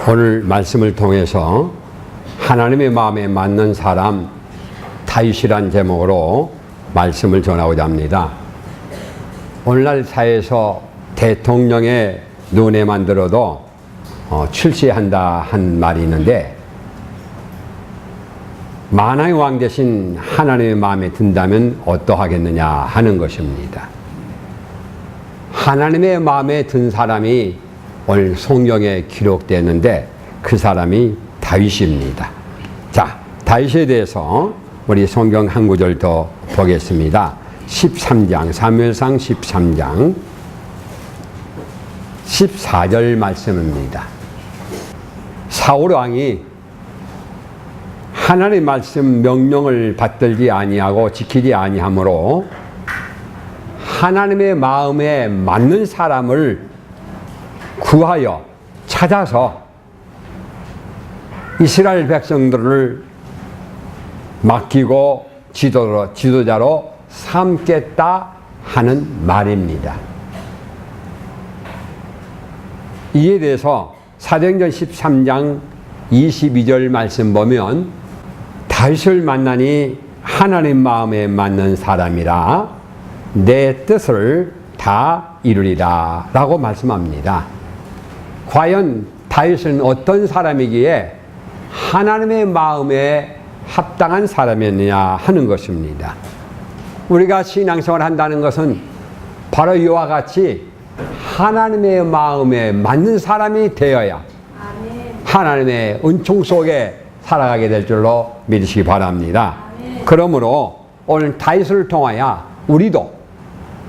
오늘 말씀을 통해서 하나님의 마음에 맞는 사람 다윗이란 제목으로 말씀을 전하고자 합니다. 오늘날 사회에서 대통령의 눈에만 들어도 출세한다 한 말이 있는데, 만왕의 왕 대신 하나님의 마음에 든다면 어떠하겠느냐 하는 것입니다. 하나님의 마음에 든 사람이 오늘 성경에 기록되는데 그 사람이 다윗입니다. 자, 다윗에 대해서 우리 성경 한 구절 더 보겠습니다. 13장, 사무엘상 13장 14절 말씀입니다. 사울 왕이 하나님의 말씀 명령을 받들지 아니하고 지키지 아니하므로 하나님의 마음에 맞는 사람을 구하여 찾아서 이스라엘 백성들을 맡기고 지도자로 삼겠다 하는 말입니다. 이에 대해서 사도행전 13장 22절 말씀 보면, 다윗을 만나니 하나님 마음에 맞는 사람이라 내 뜻을 다 이루리라 라고 말씀합니다. 과연 다윗은 어떤 사람이기에 하나님의 마음에 합당한 사람이었느냐 하는 것입니다. 우리가 신앙생활을 한다는 것은 바로 이와 같이 하나님의 마음에 맞는 사람이 되어야 하나님의 은총 속에 살아가게 될 줄로 믿으시기 바랍니다. 그러므로 오늘 다윗을 통하여 우리도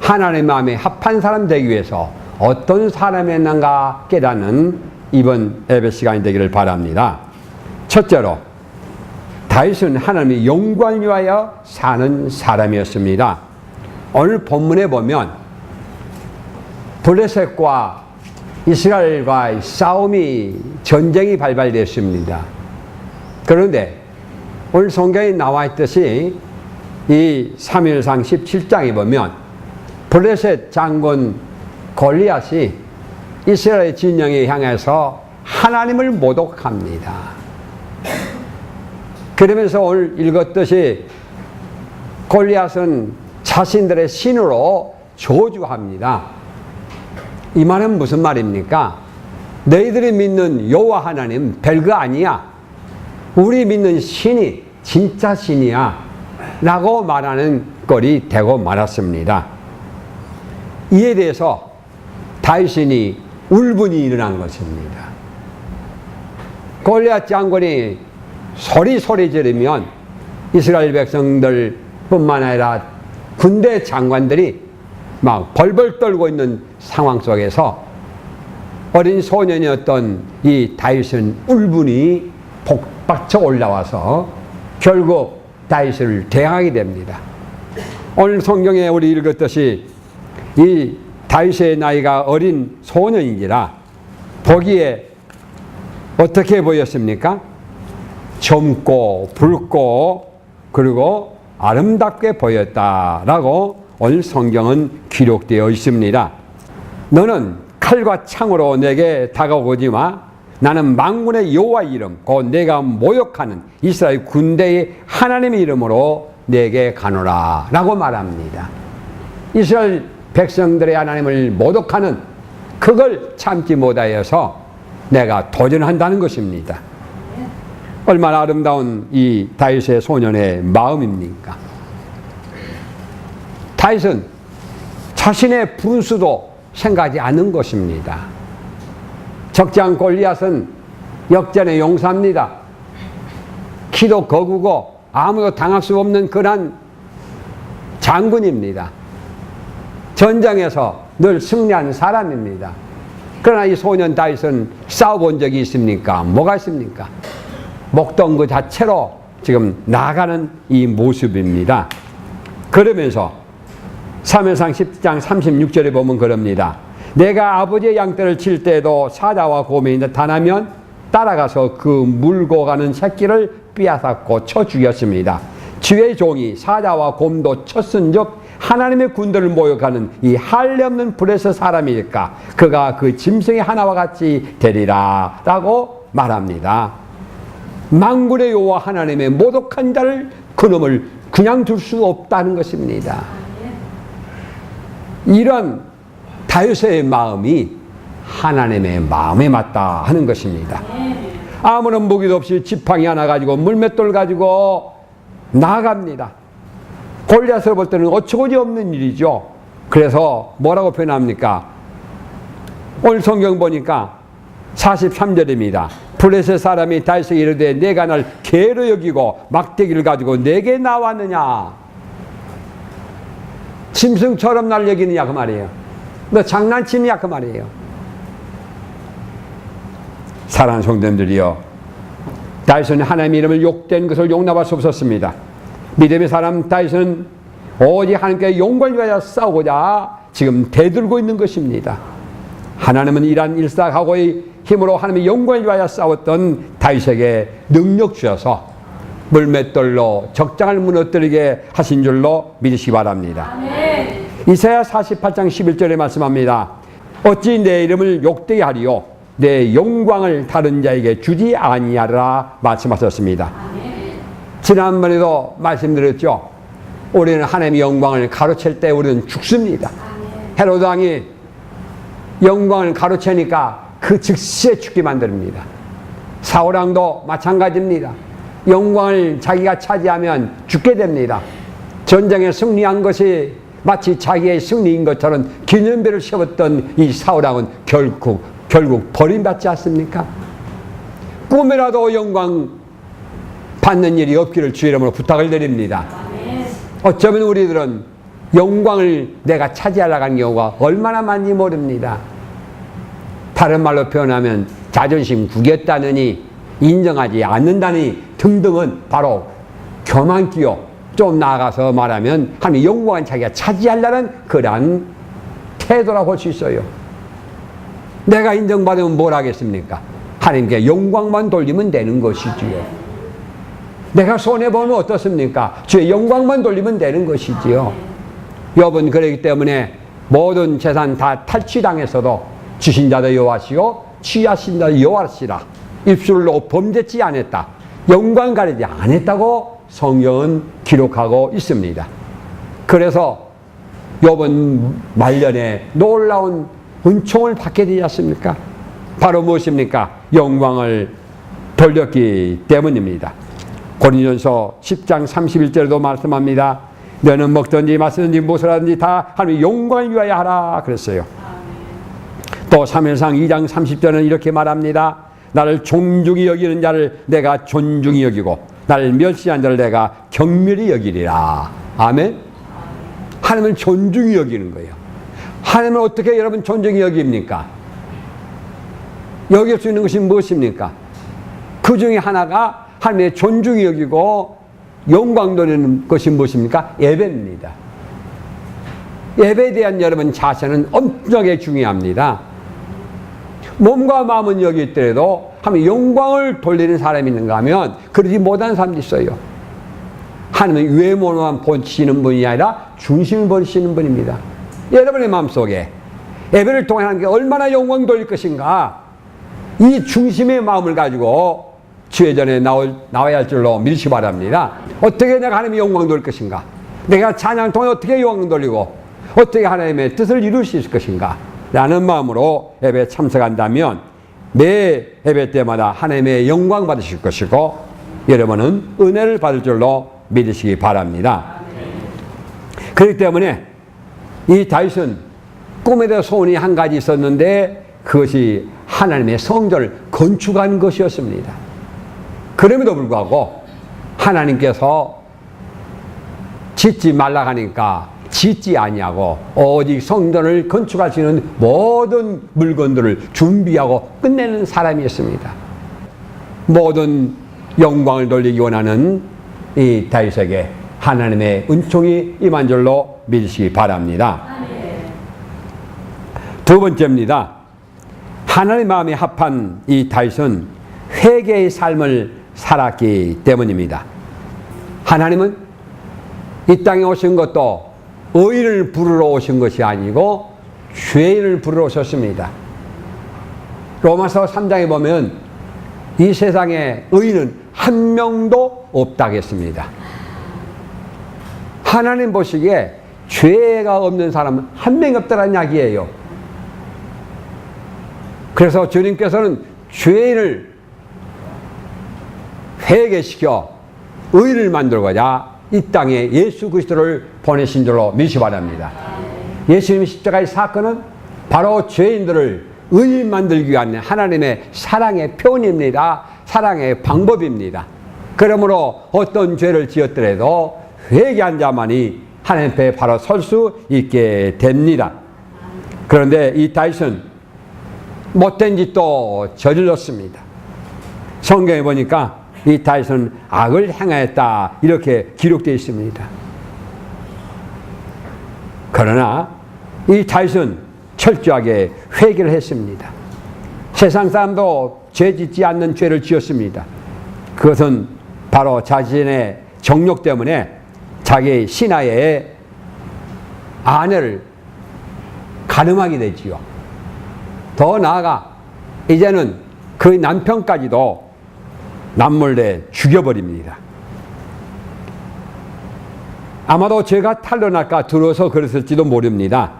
하나님의 마음에 합한 사람 되기 위해서 어떤 사람이었는가 깨닫는 이번 예배 시간이 되기를 바랍니다. 첫째로, 다윗은 하나님의 영광을 위하여 사는 사람이었습니다. 오늘 본문에 보면 블레셋과 이스라엘과의 전쟁이 발발됐습니다. 그런데 오늘 성경에 나와 있듯이 이 사무엘상 17장에 보면 블레셋 장군 골리앗이 이스라엘 진영에 향해서 하나님을 모독합니다. 그러면서 오늘 읽었듯이 골리앗은 자신들의 신으로 저주합니다. 이 말은 무슨 말입니까? 너희들이 믿는 여호와 하나님 별거 아니야. 우리 믿는 신이 진짜 신이야 라고 말하는 꼴이 되고 말았습니다. 이에 대해서 다윗이 울분이 일어난 것입니다. 골리앗 장군이 소리 지르면 이스라엘 백성들 뿐만 아니라 군대 장관들이 막 벌벌 떨고 있는 상황 속에서 어린 소년이었던 이 다윗은 울분이 복받쳐 올라와서 결국 다윗을 대항하게 됩니다. 오늘 성경에 우리 읽었듯이 이 다윗의 나이가 어린 소년이라 보기에 어떻게 보였습니까? 젊고 붉고 그리고 아름답게 보였다라고 오늘 성경은 기록되어 있습니다. 너는 칼과 창으로 내게 다가오지 마. 나는 만군의 여호와 이름 곧 내가 모욕하는 이스라엘 군대의 하나님의 이름으로 내게 가노라 라고 말합니다. 이스라엘 백성들의 하나님을 모독하는 그걸 참지 못하여서 내가 도전한다는 것입니다. 얼마나 아름다운 이 다윗의 소년의 마음입니까? 다윗은 자신의 분수도 생각하지 않는 것입니다. 적장 골리앗은 역전의 용사입니다. 키도 거구고 아무도 당할 수 없는 그런 장군입니다. 전장에서 늘 승리하는 사람입니다. 그러나 이 소년 다윗은 싸워본 적이 있습니까? 뭐가 있습니까? 목동 그 자체로 지금 나아가는 이 모습입니다. 그러면서 사무엘상 10장 36절에 보면 그럽니다. 내가 아버지의 양떼를 칠 때에도 사자와 곰이 나타나면 따라가서 그 물고 가는 새끼를 빼앗았고 쳐 죽였습니다. 주의 종이 사자와 곰도 쳤은즉 하나님의 군대를 모욕하는 이 할례 없는 블레셋 사람일까? 그가 그 짐승의 하나와 같이 되리라 라고 말합니다. 만군의 여호와 하나님의 모독한 자를 그놈을 그냥 둘 수 없다는 것입니다. 이런 다윗의 마음이 하나님의 마음에 맞다 하는 것입니다. 아무런 무기도 없이 지팡이 하나 가지고 물맷돌 가지고 나아갑니다. 골리앗을 볼 때는 어처구니 없는 일이죠. 그래서 뭐라고 표현합니까? 오늘 성경 보니까 43절입니다. 블레셋 사람이 다윗에게 이르되 내가 날 개로 여기고 막대기를 가지고 내게 나왔느냐? 짐승처럼 날 여기느냐 그 말이에요. 너 장난치느냐 그 말이에요. 사랑하는 성도님들이여, 다윗은 하나님의 이름을 욕된 것을 용납할 수 없었습니다. 믿음의 사람 다윗은 오직 하나님께 영광을 위하여 싸우고자 지금 대들고 있는 것입니다. 하나님은 이러한 일사각오의 힘으로 하나님의 영광을 위하여 싸웠던 다윗에게 능력 주셔서 물맷돌로 적장을 무너뜨리게 하신 줄로 믿으시기 바랍니다. 아멘. 이사야 48장 11절에 말씀합니다. 어찌 내 이름을 욕되게 하리요 내 영광을 다른 자에게 주지 아니하라 말씀하셨습니다. 아멘. 지난번에도 말씀드렸죠. 우리는 하나님의 영광을 가로챌 때 우리는 죽습니다. 아멘. 헤로드 왕이 영광을 가로채니까 그 즉시에 죽게 만듭니다. 사울 왕도 마찬가지입니다. 영광을 자기가 차지하면 죽게 됩니다. 전쟁에 승리한 것이 마치 자기의 승리인 것처럼 기념비를 세웠던 이 사울 왕은 결국 버림받지 않습니까? 꿈이라도 영광 받는 일이 없기를 주의 이름으로 부탁을 드립니다. 어쩌면 우리들은 영광을 내가 차지하려고 하는 경우가 얼마나 많은지 모릅니다. 다른 말로 표현하면 자존심 구겼다느니 인정하지 않는다니 등등은 바로 교만기요. 좀 나아가서 말하면 하나님의 영광을 자기가 차지하려는 그러한 태도라고 볼 수 있어요. 내가 인정받으면 뭘 하겠습니까? 하나님께 영광만 돌리면 되는 것이지요. 내가 손해보면 어떻습니까? 주의 영광만 돌리면 되는 것이지요. 여러분, 그렇기 때문에 모든 재산 다 탈취당했어도 주신 자도 여호와시요 취하신 자도 여호와시라. 입술로 범죄치 않았다, 영광 가리지 않았다고 성경은 기록하고 있습니다. 그래서 이번 말년에 놀라운 은총을 받게 되지 않습니까? 바로 무엇입니까? 영광을 돌렸기 때문입니다. 고린도전서 10장 31절에도 말씀합니다. 너는 먹든지 마시든지 무엇을 하든지 다 하나님의 영광을 위하여 하라 그랬어요. 또 사무엘상 2장 30절은 이렇게 말합니다. 나를 존중히 여기는 자를 내가 존중히 여기고 나를 멸시한 자를 내가 경멸히 여기리라. 아멘. 하나님을 존중히 여기는 거예요. 하나님을 어떻게 여러분 존중히 여깁니까? 여길 수 있는 것이 무엇입니까? 그 중에 하나가 하나님의 존중히 여기고 영광 돌리는 것이 무엇입니까? 예배입니다. 예배에 대한 여러분 자세는 엄청나게 중요합니다. 몸과 마음은 여기 있더라도 하나님 영광을 돌리는 사람이 있는가 하면 그러지 못한 사람도 있어요. 하나님은 외모만 보시는 분이 아니라 중심을 보시는 분입니다. 여러분의 마음속에 예배를 통해 하는 게 얼마나 영광 돌릴 것인가, 이 중심의 마음을 가지고 주의 전에 나와야 할 줄로 믿으시기 바랍니다. 어떻게 내가 하나님의 영광 돌릴 것인가, 내가 찬양을 통해 어떻게 영광 돌리고 어떻게 하나님의 뜻을 이룰 수 있을 것인가 라는 마음으로 예배에 참석한다면 매 예배 때마다 하나님의 영광 받으실 것이고 여러분은 은혜를 받을 줄로 믿으시기 바랍니다. 그렇기 때문에 이 다윗은 꿈에 대한 소원이 한 가지 있었는데 그것이 하나님의 성전을 건축한 것이었습니다. 그럼에도 불구하고 하나님께서 짓지 말라 하니까 짓지 아니하고 오직 성전을 건축할 수 있는 모든 물건들을 준비하고 끝내는 사람이었습니다. 모든 영광을 돌리기 원하는 이 다윗에게 하나님의 은총이 임한 줄로 믿으시기 바랍니다. 두 번째입니다. 하나님의 마음에 합한 이 다윗은 회개의 삶을 살았기 때문입니다. 하나님은 이 땅에 오신 것도 의인을 부르러 오신 것이 아니고 죄인을 부르러 오셨습니다. 로마서 3장에 보면 이 세상에 의인은 한 명도 없다겠습니다. 하나님 보시기에 죄가 없는 사람은 한 명이 없다는 이야기예요. 그래서 주님께서는 죄인을 회개시켜 의인을 만들고자 이 땅에 예수 그리스도를 보내신 줄로 믿으시 바랍니다. 예수님의 십자가의 사건은 바로 죄인들을 의인 만들기 위한 하나님의 사랑의 표현입니다. 사랑의 방법입니다. 그러므로 어떤 죄를 지었더라도 회개한 자만이 하나님 앞에 바로 설 수 있게 됩니다. 그런데 이 다윗은 못된 짓도 저질렀습니다. 성경에 보니까 이 다윗은 악을 행하였다 이렇게 기록되어 있습니다. 그러나 이 다윗은 철저하게 회개를 했습니다. 세상 사람도 죄 짓지 않는 죄를 지었습니다. 그것은 바로 자신의 정욕 때문에 자기 신하의 아내를 간음하게 되지요. 더 나아가 이제는 그 남편까지도 남몰래 죽여버립니다. 아마도 죄가 탄로날까 두려워서 그랬을지도 모릅니다.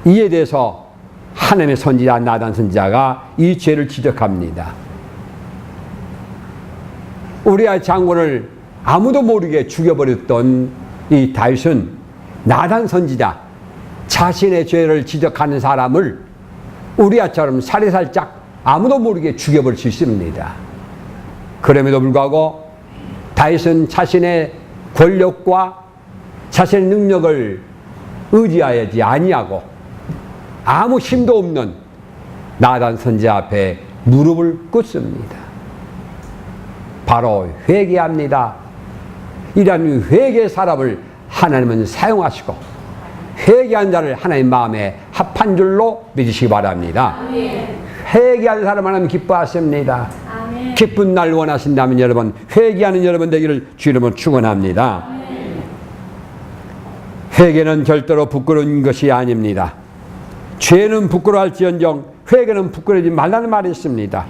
이에 대해서 하나님의 선지자 나단 선지자가 이 죄를 지적합니다. 우리아 장군을 아무도 모르게 죽여버렸던 이 다윗은 나단 선지자, 자신의 죄를 지적하는 사람을 우리아처럼 살해살짝 아무도 모르게 죽여버릴 수 있습니다. 그럼에도 불구하고 다윗은 자신의 권력과 자신의 능력을 의지하지 아니하고 아무 힘도 없는 나단 선지자 앞에 무릎을 꿇습니다. 바로 회개합니다. 이러한 회개의 사람을 하나님은 사용하시고 회개한 자를 하나님 마음에 합한 줄로 믿으시기 바랍니다. 회개한 사람 하나님 기뻐하십니다. 아멘. 기쁜 날 원하신다면 여러분 회개하는 여러분 되기를 주 이름으로 축원합니다. 회개는 절대로 부끄러운 것이 아닙니다. 죄는 부끄러워할지언정 회개는 부끄러워하지 말라는 말이 있습니다.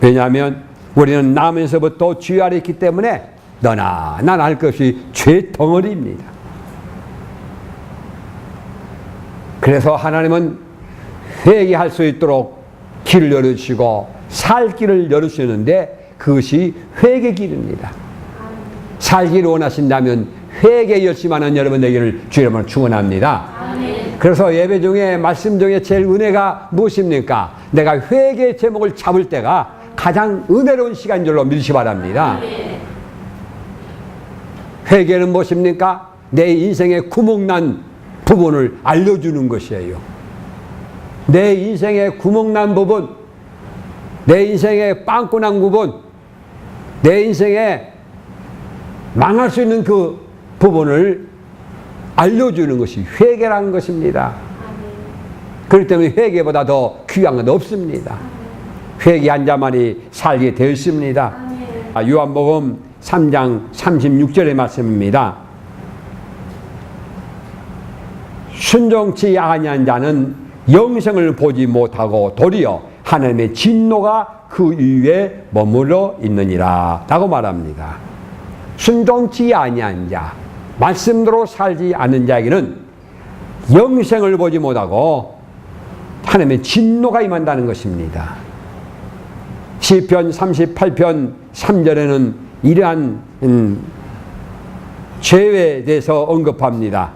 왜냐하면 우리는 나면서부터 죄 아래 있기 때문에 너나 나나 할 것이 죄 덩어리입니다. 그래서 하나님은 회개할 수 있도록 길을 열어주시고 살 길을 열어주시는데 그것이 회개 길입니다. 살기를 원하신다면 회개 열심히 하는 여러분 되기를 주 이름으로 축원합니다. 그래서 예배 중에 말씀 중에 제일 은혜가 무엇입니까? 내가 회개의 제목을 잡을 때가 가장 은혜로운 시간인 줄로 믿으시기 바랍니다. 회개는 무엇입니까? 내 인생의 구멍난 부분을 알려주는 것이에요. 내 인생의 구멍난 부분, 내 인생의 빵꾸난 부분, 내 인생에 망할 수 있는 그 부분을 알려주는 것이 회개라는 것입니다. 그렇기 때문에 회개보다 더 귀한 건 없습니다. 회개한 자만이 살게 되어 있습니다. 요한복음 3장 36절의 말씀입니다. 순종치 아니한 자는 영생을 보지 못하고 도리어 하나님의 진노가 그 위에 머물러 있느니라 라고 말합니다. 순종치 아니한 자, 말씀대로 살지 않는 자에게는 영생을 보지 못하고 하나님의 진노가 임한다는 것입니다. 시편 38편 3절에는 이러한 죄에 대해서 언급합니다.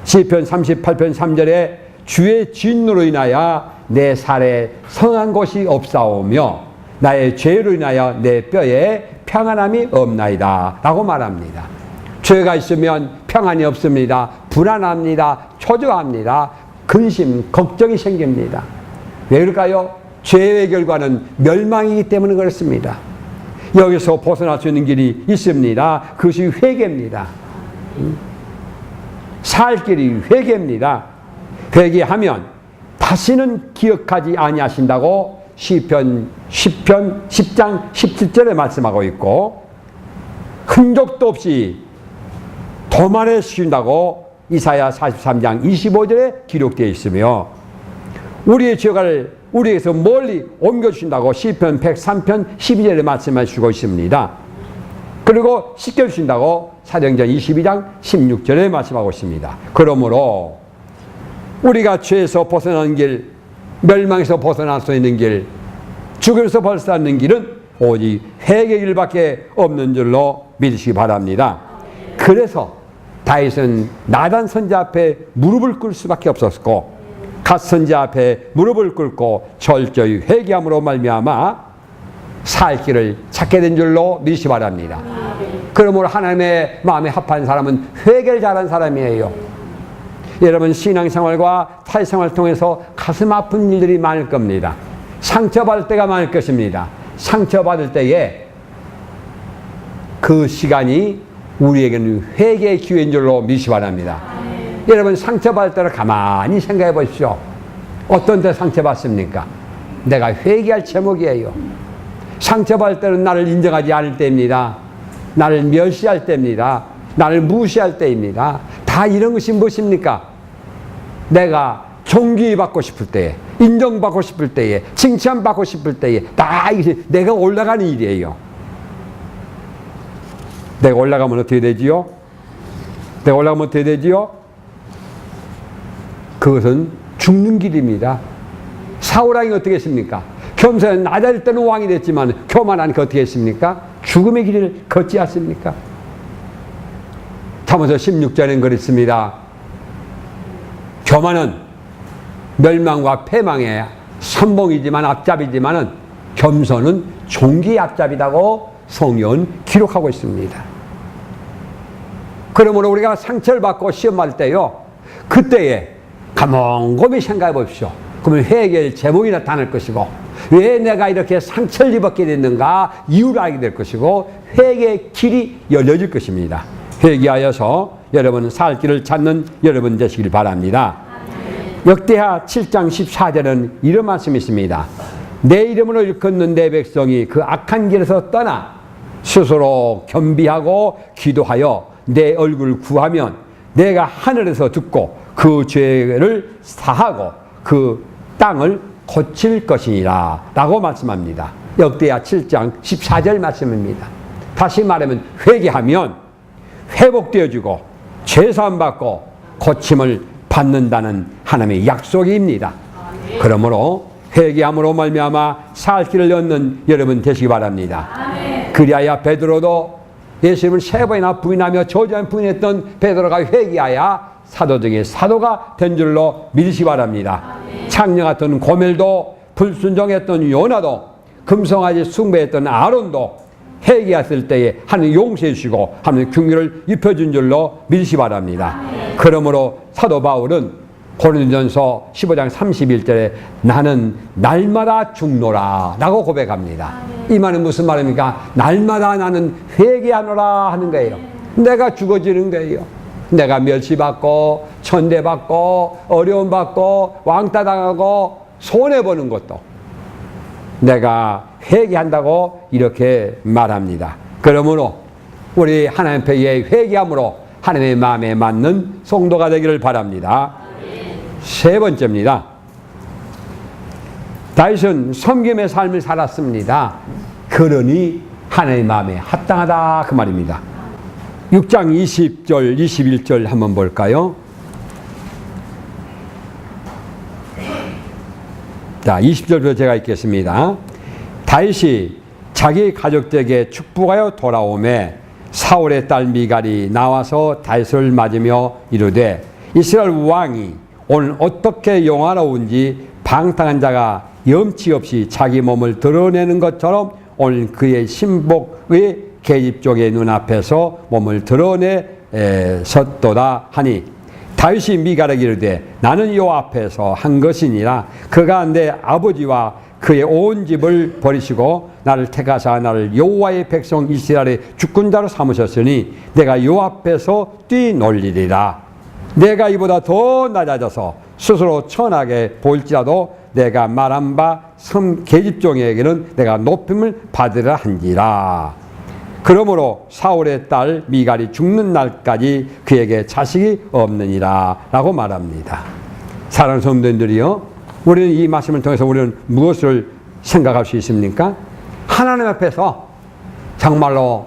시편 38편 3절에 주의 진노로 인하여 내 살에 성한 곳이 없사오며 나의 죄로 인하여 내 뼈에 평안함이 없나이다 라고 말합니다. 죄가 있으면 평안이 없습니다. 불안합니다. 초조합니다. 근심, 걱정이 생깁니다. 왜 그럴까요? 죄의 결과는 멸망이기 때문에 그렇습니다. 여기서 벗어날 수 있는 길이 있습니다. 그것이 회개입니다. 살 길이 회개입니다. 회개하면 다시는 기억하지 아니하신다고 시편 10장 17절에 말씀하고 있고 흔적도 없이 도말해 주신다고 이사야 43장 25절에 기록되어 있으며 우리의 죄를 우리에게서 멀리 옮겨주신다고 시편 103편 12절에 말씀하시고 있습니다. 그리고 씻겨주신다고 사도행전 22장 16절에 말씀하고 있습니다. 그러므로 우리가 죄에서 벗어나는 길, 멸망에서 벗어날 수 있는 길, 죽음에서 벗어나는 길은 오직 회개의 길밖에 없는 줄로 믿으시기 바랍니다. 그래서 다윗은 나단 선지자 앞에 무릎을 꿇을 수밖에 없었고 갓 선지자 앞에 무릎을 꿇고 철저히 회개함으로 말미암아 살 길을 찾게 된 줄로 믿으시기 바랍니다. 그러므로 하나님의 마음에 합한 사람은 회개를 잘한 사람이에요. 여러분 신앙생활과 사회생활을 통해서 가슴 아픈 일들이 많을 겁니다. 상처받을 때가 많을 것입니다. 상처받을 때에 그 시간이 우리에게는 회개의 기회인 줄로 믿으시기 바랍니다. 여러분 상처받을 때를 가만히 생각해 보십시오. 어떤 때 상처받습니까? 내가 회개할 제목이에요. 상처받을 때는 나를 인정하지 않을 때입니다. 나를 멸시할 때입니다. 나를 무시할 때입니다. 다 이런 것이 무엇입니까? 내가 존귀받고 싶을 때에, 인정받고 싶을 때에, 칭찬받고 싶을 때에 다 이게 내가 올라가는 일이에요. 내가 올라가면 어떻게 되지요? 내가 올라가면 어떻게 되지요? 그것은 죽는 길입니다. 사울왕이 어떻게 했습니까? 겸손히 낮아질 때는 왕이 됐지만 교만하니까 어떻게 했습니까? 죽음의 길을 걷지 않습니까? 잠언서 16절에는 그랬습니다. 교만은 멸망과 패망의 선봉이지만 앞잡이지만은 겸손은 종기의 앞잡이라고 성경은 기록하고 있습니다. 그러므로 우리가 상처를 받고 시험 받을 때요, 그때에 곰곰이 생각해 보십시오. 그러면 회개의 제목이 나타날 것이고, 왜 내가 이렇게 상처를 입었게 됐는가 이유를 알게 될 것이고, 회개의 길이 열려질 것입니다. 회개하여서 여러분 살 길을 찾는 여러분 되시길 바랍니다. 역대하 7장 14절은 이런 말씀이 있습니다. 내 이름으로 일컫는 내 백성이 그 악한 길에서 떠나 스스로 겸비하고 기도하여 내 얼굴을 구하면 내가 하늘에서 듣고 그 죄를 사하고 그 땅을 고칠 것이니라 라고 말씀합니다. 역대하 7장 14절 말씀입니다. 다시 말하면 회개하면 회복되어지고 죄사함 받고 고침을 받는다는 하나님의 약속입니다. 그러므로 회개함으로 말미암아 살 길을 얻는 여러분 되시기 바랍니다. 그리하여 베드로도 예수님을 3번이나 부인하며 저주한 부인했던 베드로가 회개하여 사도 중에 사도가 된 줄로 믿으시기 바랍니다. 창녀 같은 고멜도, 불순종했던 요나도, 금송아지 숭배했던 아론도 회개했을 때에 하나님 용서해 주시고 하나님 긍휼을 입혀준 줄로 믿으시기 바랍니다. 그러므로 사도 바울은 고린도전서 15장 31절에 나는 날마다 죽노라 라고 고백합니다. 이 말은 무슨 말입니까? 날마다 나는 회개하노라 하는 거예요. 내가 죽어지는 거예요. 내가 멸시받고 천대받고 어려움받고 왕따당하고 손해보는 것도 내가 회개한다고 이렇게 말합니다. 그러므로 우리 하나님 앞에 회개함으로 하나님의 마음에 맞는 성도가 되기를 바랍니다. 세 번째입니다. 다윗은 섬김의 삶을 살았습니다. 그러니 하나님의 마음에 합당하다 그 말입니다. 6장 20절 21절 한번 볼까요? 자, 20절부터 제가 읽겠습니다. 다윗이 자기 가족들에게 축복하여 돌아오매 사울의 딸 미갈이 나와서 다윗을 맞으며 이르되 이스라엘 왕이 오늘 어떻게 영화로운지 방탕한 자가 염치 없이 자기 몸을 드러내는 것처럼 오늘 그의 신복의 계집 쪽의 눈앞에서 몸을 드러내 섰도다 하니 다윗이 미갈에게 이르되 나는 요 앞에서 한 것이니라. 그가 내 아버지와 그의 온 집을 버리시고 나를 택하사 나를 여호와의 백성 이스라엘의 주권자로 삼으셨으니 내가 요 앞에서 뛰놀리리라. 내가 이보다 더 낮아져서 스스로 천하게 보일지라도 내가 말한 바 계집종에게는 내가 높임을 받으라 한지라. 그러므로 사울의 딸 미갈이 죽는 날까지 그에게 자식이 없느니라 라고 말합니다. 사랑하는 성도님들이요, 우리는 이 말씀을 통해서 우리는 무엇을 생각할 수 있습니까? 하나님 앞에서 정말로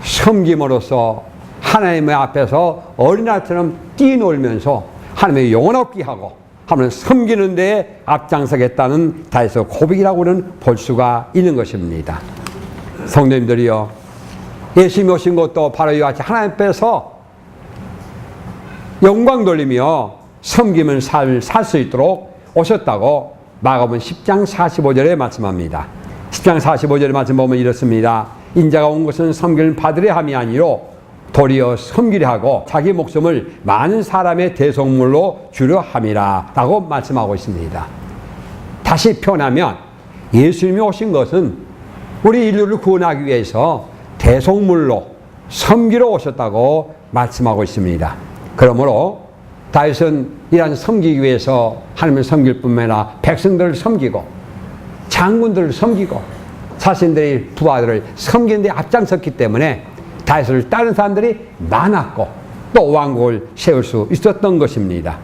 섬김으로써 하나님의 앞에서 어린아이처럼 뛰놀면서 하나님의 영혼 얻게 하고 하나님을 섬기는 데에 앞장서겠다는 다윗의 고백이라고 우리는 볼 수가 있는 것입니다. 성도님들이요, 예수님이 오신 것도 바로 이와 같이 하나님 앞에서 영광 돌리며 섬기는 삶을 살 수 있도록 오셨다고 마가복음 10장 45절에 말씀합니다. 10장 45절에 말씀 보면 이렇습니다. 인자가 온 것은 섬기는 받으려 함이 아니로 도리어 섬기려 하고 자기 목숨을 많은 사람의 대속물로 주려 함이라 라고 말씀하고 있습니다. 다시 표현하면 예수님이 오신 것은 우리 인류를 구원하기 위해서 대속물로 섬기러 오셨다고 말씀하고 있습니다. 그러므로 다윗은 이러한 섬기기 위해서 하나님을 섬길 뿐만 아니라 백성들을 섬기고 장군들을 섬기고 자신들의 부하들을 섬기는 데 앞장섰기 때문에 다윗을 따르는 사람들이 많았고 또 왕국을 세울 수 있었던 것입니다.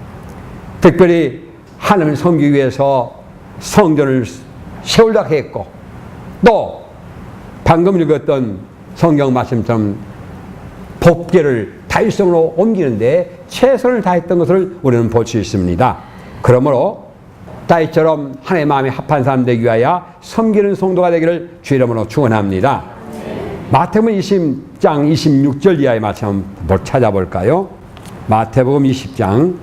특별히 하나님을 섬기기 위해서 성전을 세우려고 했고 또 방금 읽었던 성경 말씀처럼 법궤를 다윗성으로 옮기는데 최선을 다했던 것을 우리는 볼 수 있습니다. 그러므로 다윗처럼 하나님의 마음에 합한 사람 되기 위하여 섬기는 성도가 되기를 주 이름으로 축원합니다. 마태복음 20장 26절 이하의 말씀 한번 찾아볼까요? 마태복음 20장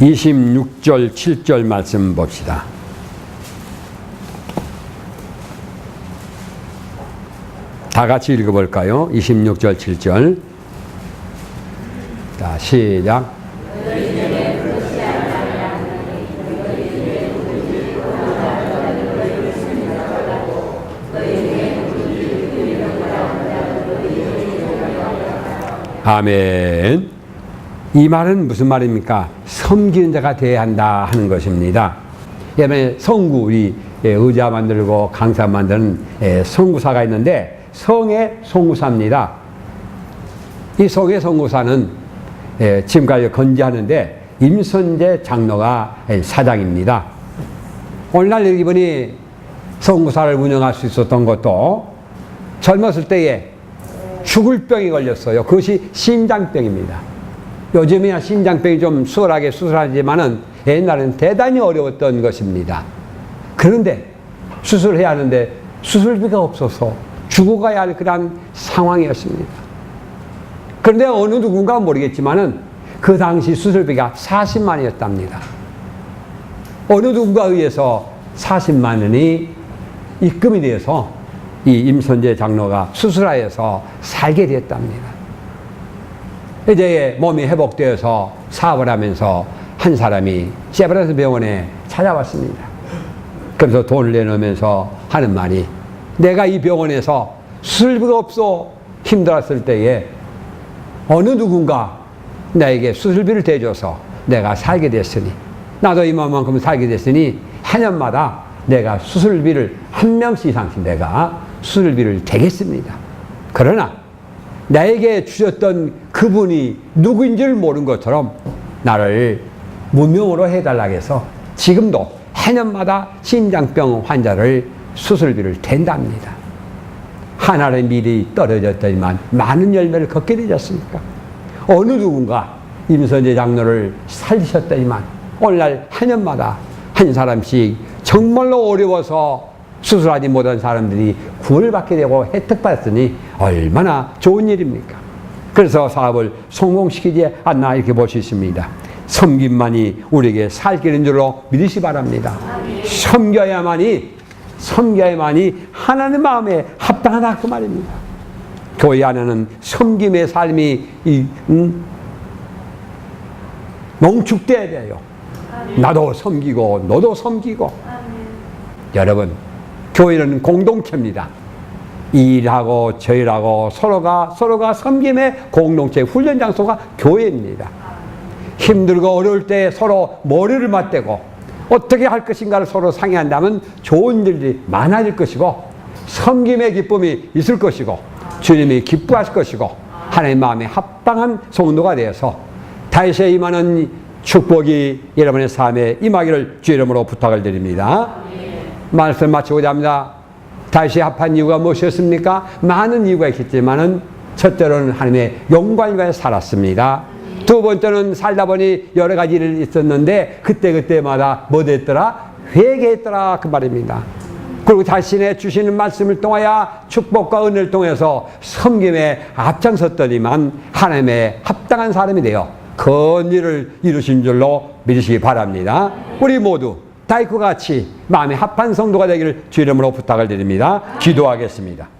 26절 7절 말씀 봅시다. 다 같이 읽어볼까요? 26절 7절. 자, 시작. 아멘. 이 말은 무슨 말입니까? 섬기는 자가 되어야 한다 하는 것입니다. 예전에 성구, 우리 의자 만들고 강사 만드는 성구사가 있는데 성의 성구사입니다. 이 성의 성구사는 지금까지 건재하는데 임선재 장로가 사장입니다. 오늘날 이분이 성구사를 운영할 수 있었던 것도 젊었을 때에 죽을 병이 걸렸어요. 그것이 심장병입니다. 요즘이야 심장병이 좀 수월하게 수술하지만은 옛날에는 대단히 어려웠던 것입니다. 그런데 수술해야 하는데 수술비가 없어서 죽어가야 할 그런 상황이었습니다. 그런데 어느 누군가 모르겠지만은 그 당시 수술비가 40만이었답니다. 어느 누군가에 의해서 40만 원이 입금이 돼서 이 임선재 장로가 수술하여서 살게 됐답니다. 이제 몸이 회복되어서 사업을 하면서 한 사람이 세브란스 병원에 찾아왔습니다. 그래서 돈을 내놓으면서 하는 말이, 내가 이 병원에서 수술비가 없어 힘들었을 때에 어느 누군가 나에게 수술비를 대줘서 내가 살게 됐으니, 나도 이만큼 살게 됐으니 해년마다 내가 수술비를 한 명씩 이상씩 내가 수술비를 대겠습니다. 그러나 나에게 주셨던 그분이 누구인지를 모르는 것처럼 나를 무명으로 해달라고 해서 지금도 해년마다 심장병 환자를 수술비를 댄답니다. 하나의 밀이 떨어졌더니만 많은 열매를 걷게 되셨습니까? 어느 누군가 임선재 장로를 살리셨더니만 오늘날 해년마다 한 사람씩 정말로 어려워서 수술하지 못한 사람들이 구원을 받게 되고 혜택받았으니 얼마나 좋은 일입니까? 그래서 사업을 성공시키지 않나 이렇게 볼 수 있습니다. 섬김만이 우리에게 살 길인 줄로 믿으시 바랍니다. 섬겨야만이 하나님 마음에 합당하다 그 말입니다. 교회 안에는 섬김의 삶이 농축돼야 돼요. 나도 섬기고 너도 섬기고. 여러분, 교회는 공동체입니다. 이 일하고 저 일하고 서로가 섬김의 공동체 훈련 장소가 교회입니다. 힘들고 어려울 때 서로 머리를 맞대고 어떻게 할 것인가를 서로 상의한다면 좋은 일들이 많아질 것이고 섬김의 기쁨이 있을 것이고 주님이 기뻐하실 것이고 하나님 마음에 합당한 성도가 되어서 다윗의 임하는 축복이 여러분의 삶에 임하기를 주의 이름으로 부탁을 드립니다. 말씀 마치고자 합니다. 다윗이 합한 이유가 무엇이었습니까? 많은 이유가 있겠지만은 첫째로는 하나님의 영광을 위해 살았습니다. 두 번째는 살다 보니 여러 가지 일이 있었는데 그때마다 뭐 됐더라? 회개했더라 그 말입니다. 그리고 자신의 주시는 말씀을 통하여 축복과 은혜를 통해서 섬김에 앞장섰더니만 하나님의 합당한 사람이 되어 큰 일을 이루신 줄로 믿으시기 바랍니다. 우리 모두 다윗과 같이 마음에 합한 성도가 되기를 주 이름으로 부탁을 드립니다. 기도하겠습니다.